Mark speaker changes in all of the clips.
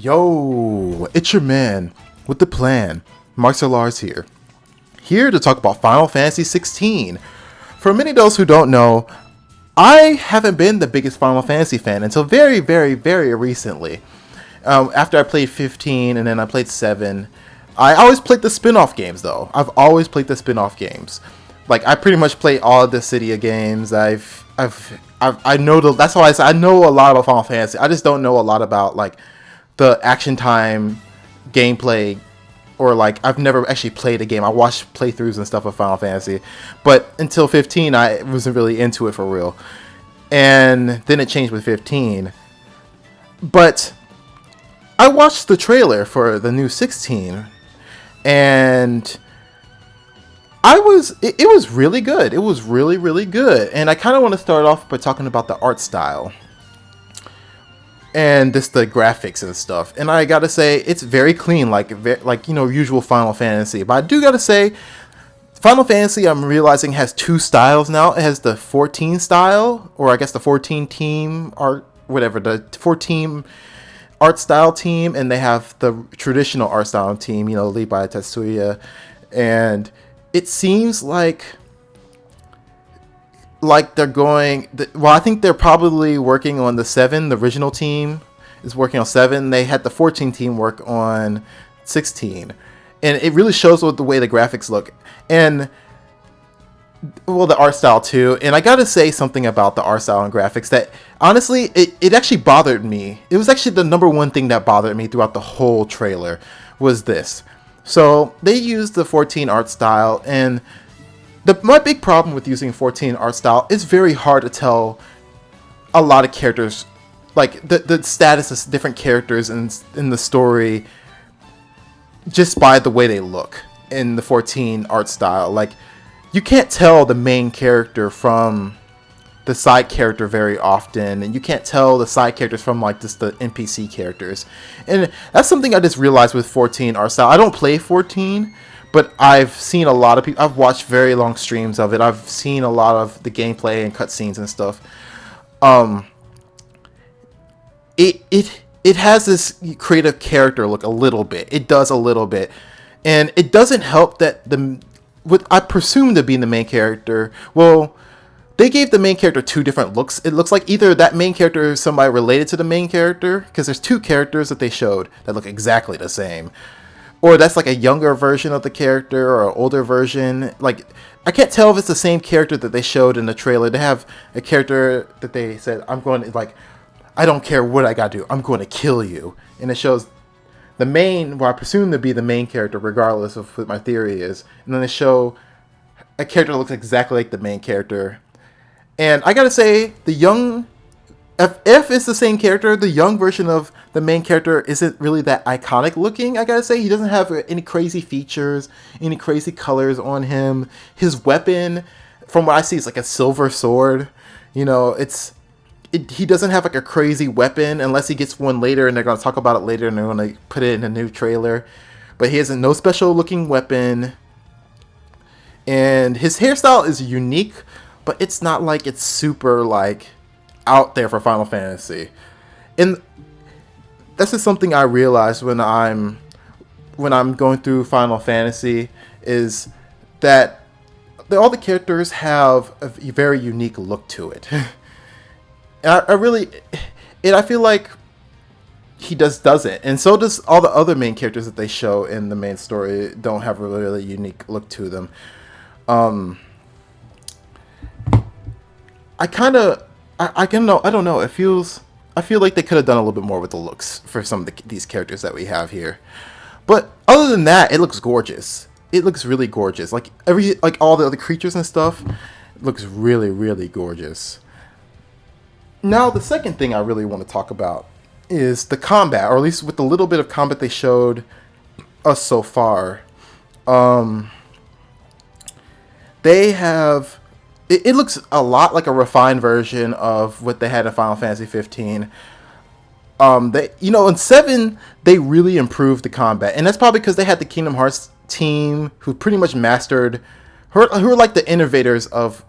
Speaker 1: Yo, it's your man with the plan, Marcel Lars here to talk about Final Fantasy 16. For many of those who don't know, I haven't been the biggest Final Fantasy fan until very recently. After I played 15 and then I played 7, I always played the spin-off games though. I've always played the spin-off games. Like I pretty much play all of the Cydia games. I know that's why I know a lot about Final Fantasy. I just don't know a lot about like the action time gameplay, or like I've never actually played a game. I watched playthroughs and stuff of Final Fantasy, but until 15 I wasn't really into it for real. And then it changed with 15. But I watched the trailer for the new 16 and it was really good. It was really good. And I kind of want to start off by talking about the art style and just the graphics and stuff. And I gotta say, it's very clean, like usual Final Fantasy. But I do gotta say, Final Fantasy, I'm realizing, has two styles now. It has the 14 style, or I guess the 14 team art, whatever, the 14 art style team, and they have the traditional art style team, led by Tetsuya. And it seems like they're going, well, I think they're probably working on the 7. The original team is working on 7. They had the 14 team work on 16. And it really shows with the way the graphics look. And, well, the art style too. And I gotta say something about the art style and graphics that, honestly, it actually bothered me. It was actually the number one thing that bothered me throughout the whole trailer was this. So, they used the 14 art style, and my big problem with using 14 art style is very hard to tell a lot of characters, like the status of different characters in the story, just by the way they look in the 14 art style. Like, you can't tell the main character from the side character very often, and you can't tell the side characters from like just the NPC characters. And that's something I just realized with 14 art style. I don't play 14, but I've seen a lot of people. I've watched very long streams of it. I've seen a lot of the gameplay and cutscenes and stuff. It has this creative character look a little bit. It does a little bit, and it doesn't help that what I presume to be the main character. Well, they gave the main character two different looks. It looks like either that main character is somebody related to the main character, because there's two characters that they showed that look exactly the same. Or that's like a younger version of the character or an older version. Like, I can't tell if it's the same character that they showed in the trailer. They have a character that they said, I'm going to, like, I don't care what I gotta do, I'm going to kill you. And it shows the main, well, I presume to be the main character, regardless of what my theory is. And then they show a character that looks exactly like the main character. And I gotta say, the young, if it's the same character, the young version of the main character isn't really that iconic looking. I gotta say, he doesn't have any crazy features, any crazy colors on him. His weapon, from what I see, is like a silver sword. He doesn't have like a crazy weapon unless he gets one later, and they're gonna talk about it later, and they're gonna put it in a new trailer. But he has no special looking weapon, and his hairstyle is unique, but it's not like it's super like out there for Final Fantasy. And this is something I realized when I'm going through Final Fantasy, is that all the characters have a very unique look to it. And I feel like he doesn't, and so does all the other main characters that they show in the main story. Don't have a really unique look to them. I don't know. I feel like they could have done a little bit more with the looks for some of these characters that we have here. But other than that, it looks gorgeous. It looks really gorgeous. Like all the other creatures and stuff, it looks really gorgeous. Now, the second thing I really want to talk about is the combat, or at least with the little bit of combat they showed us so far. They have. It looks a lot like a refined version of what they had in Final Fantasy 15. In 7 they really improved the combat, and that's probably because they had the Kingdom Hearts team who pretty much mastered, who are like the innovators of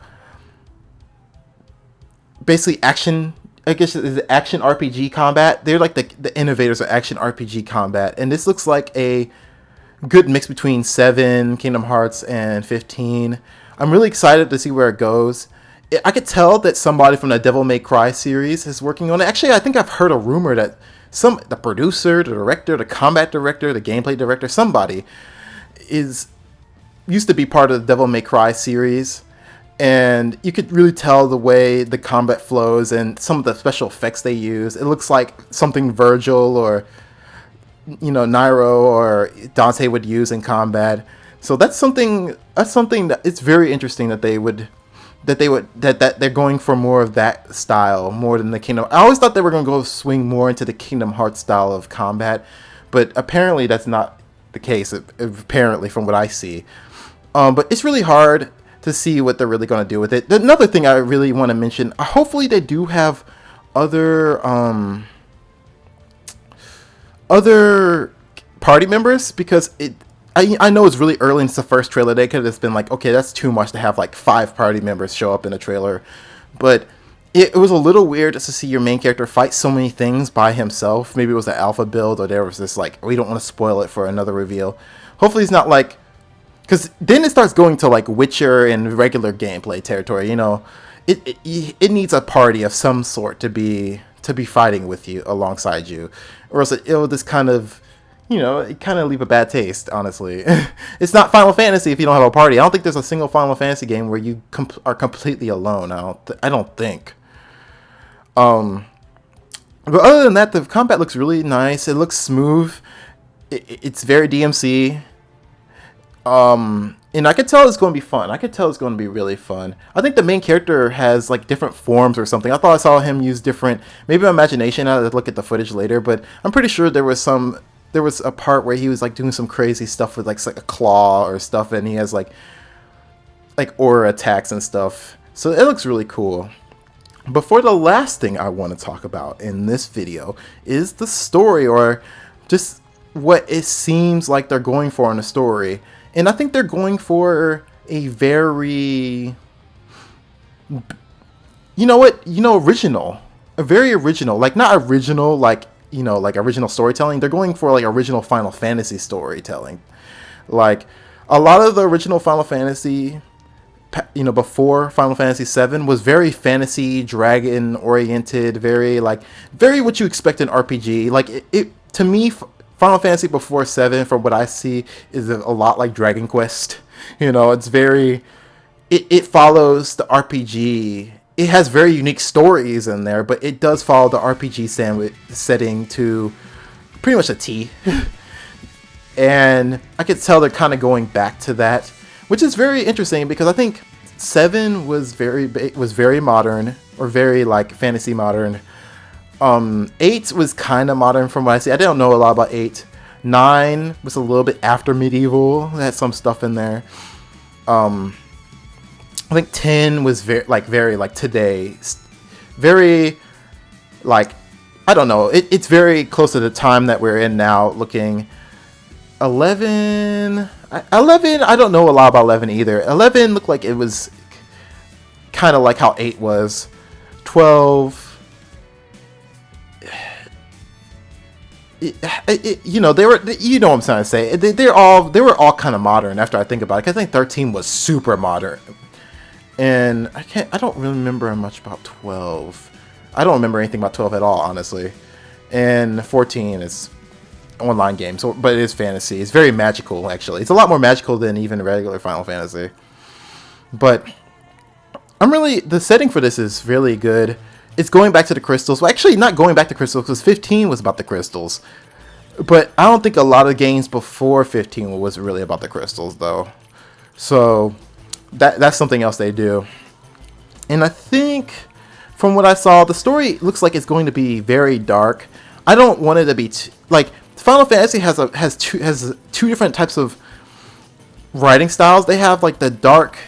Speaker 1: basically action I guess is action RPG combat. They're like the innovators of action RPG combat, and this looks like a good mix between 7, Kingdom Hearts, and 15. I'm really excited to see where it goes. I could tell that somebody from the Devil May Cry series is working on it. Actually, I think I've heard a rumor that the producer, the director, the combat director, the gameplay director, somebody used to be part of the Devil May Cry series. And you could really tell the way the combat flows and some of the special effects they use. It looks like something Virgil or Nairo or Dante would use in combat. So that's something that it's very interesting that they're going for more of that style more than the Kingdom. I always thought they were going to go swing more into the Kingdom Hearts style of combat, but apparently that's not the case. Apparently, from what I see, but it's really hard to see what they're really going to do with it. Another thing I really want to mention, hopefully they do have other party members, because I know it's really early and it's the first trailer. They could have just been like, okay, that's too much to have like 5 party members show up in a trailer. But it was a little weird just to see your main character fight so many things by himself. Maybe it was an alpha build, or there was this like, we don't want to spoil it for another reveal. Hopefully it's not like, because then it starts going to like Witcher and regular gameplay territory. It needs a party of some sort to be fighting with you, alongside you, or else it'll just kind of, it kind of leave a bad taste, honestly. It's not Final Fantasy if you don't have a party. I don't think there's a single Final Fantasy game where you are completely alone. I don't think. But other than that, the combat looks really nice. It looks smooth. It's very DMC. And I could tell it's going to be fun. I could tell it's going to be really fun. I think the main character has like different forms or something. I thought I saw him use different, maybe my imagination. I'll look at the footage later, but I'm pretty sure there was a part where he was like doing some crazy stuff with like a claw or stuff, and he has like aura attacks and stuff. So it looks really cool. Before the last thing I want to talk about in this video is the story, or just what it seems like they're going for in the story. And I think they're going for a very, original. A very original. Like, not original, like original storytelling. They're going for, like, original Final Fantasy storytelling. Like, a lot of the original Final Fantasy, before Final Fantasy VII, was very fantasy, dragon-oriented, very what you expect in RPG. Like, it to me, Final Fantasy before 7, from what I see, is a lot like Dragon Quest. It's very... It follows the RPG. It has very unique stories in there, but it does follow the RPG setting to pretty much a T. And I could tell they're kind of going back to that, which is very interesting, because I think 7 was very modern, or very fantasy modern. 8 was kind of modern from what I see. I don't know a lot about 8. 9 was a little bit after medieval. It had some stuff in there. I think 10 was very today. Very I don't know. It's very close to the time that we're in now. Looking 11. I don't know a lot about 11 either. 11 looked like it was kind of like how 8 was. 12. They were, what I'm trying to say. They were all kind of modern after I think about it. I think 13 was super modern, and I don't really remember much about 12. I don't remember anything about 12 at all, honestly. And 14 is online game, but it is fantasy. It's very magical, actually. It's a lot more magical than even regular Final Fantasy. But the setting for this is really good. It's going back to the crystals. Well, actually, not going back to crystals, because 15 was about the crystals. But I don't think a lot of games before 15 was really about the crystals, though. So that's something else they do. And I think, from what I saw, the story looks like it's going to be very dark. I don't want it to be Final Fantasy has two different types of writing styles. They have the dark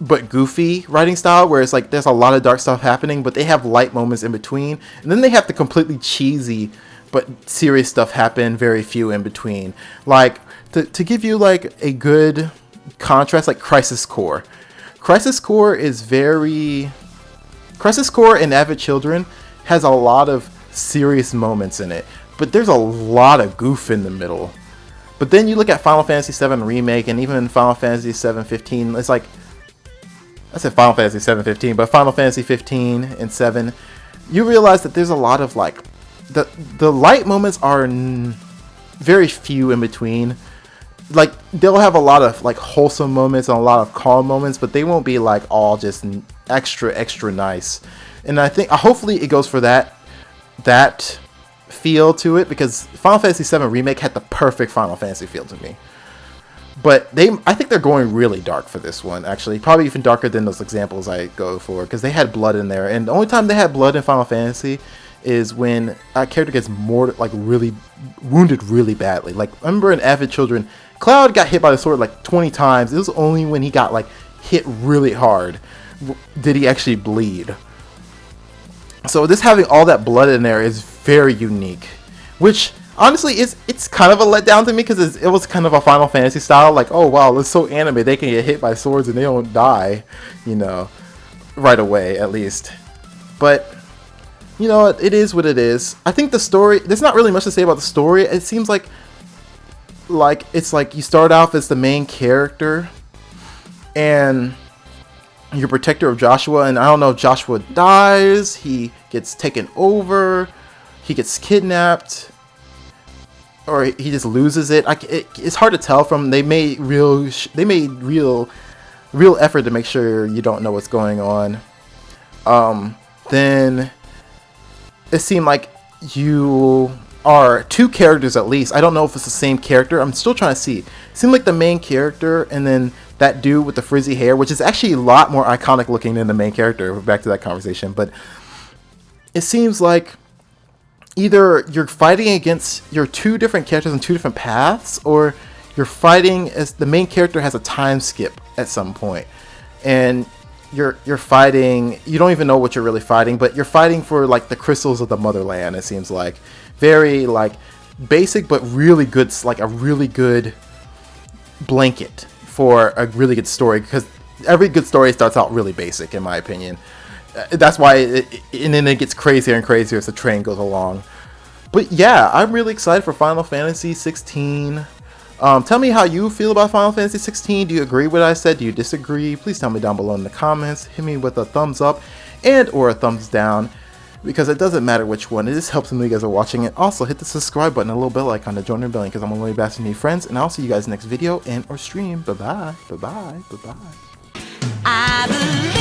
Speaker 1: but goofy writing style, where it's there's a lot of dark stuff happening, but they have light moments in between, and then they have the completely cheesy but serious stuff happen, very few in between. To give you a good contrast, Crisis Core. Crisis Core and Avid Children has a lot of serious moments in it, but there's a lot of goof in the middle. But then you look at Final Fantasy VII Remake and even Final Fantasy VII 15, it's like, I said Final Fantasy VII 15, but Final Fantasy 15 and 7, you realize that there's a lot of like, the light moments are very few in between. Like, they'll have a lot of like wholesome moments and a lot of calm moments, but they won't be like all just extra nice. And I think hopefully it goes for that feel to it, because Final Fantasy VII Remake had the perfect Final Fantasy feel to me. But I think they're going really dark for this one, actually. Probably even darker than those examples I go for, because they had blood in there. And the only time they had blood in Final Fantasy is when a character gets really wounded really badly. Like, I remember in Avid Children, Cloud got hit by the sword like 20 times. It was only when he got like hit really hard did he actually bleed. So this having all that blood in there is very unique, which honestly it's kind of a letdown to me, because it was kind of a Final Fantasy style, like, oh wow, it's so anime, they can get hit by swords and they don't die, you know, right away at least. But you know, it is what it is. I think the story, there's not really much to say about the story. It seems like it's like you start off as the main character and you're protector of Joshua, and I don't know, Joshua dies, he gets taken over, he gets kidnapped, or he just loses it. It's hard to tell from, they made real effort to make sure you don't know what's going on. Then it seemed like you are two characters at least. I don't know if it's the same character. I'm still trying to see. It seemed like the main character and then that dude with the frizzy hair, which is actually a lot more iconic looking than the main character. Back to that conversation. But it seems like either you're fighting against your two different characters on two different paths, or you're fighting as the main character has a time skip at some point. And you're fighting, you don't even know what you're really fighting, but you're fighting for like the crystals of the motherland. It seems like very like basic but really good, like a really good blanket for a really good story, because every good story starts out really basic in my opinion. That's why and then it gets crazier and crazier as the train goes along. But yeah, I'm really excited for Final Fantasy 16. Tell me how you feel about Final Fantasy 16. Do you agree with what I said? Do you disagree? Please tell me down below in the comments. Hit me with a thumbs up and or a thumbs down, because it doesn't matter which one. It just helps when you guys are watching it. Also, hit the subscribe button, a little bell icon to join rebellion, because I'm on my way back to new friends. And I'll see you guys next video and or stream. Bye-bye. Bye-bye. Bye-bye.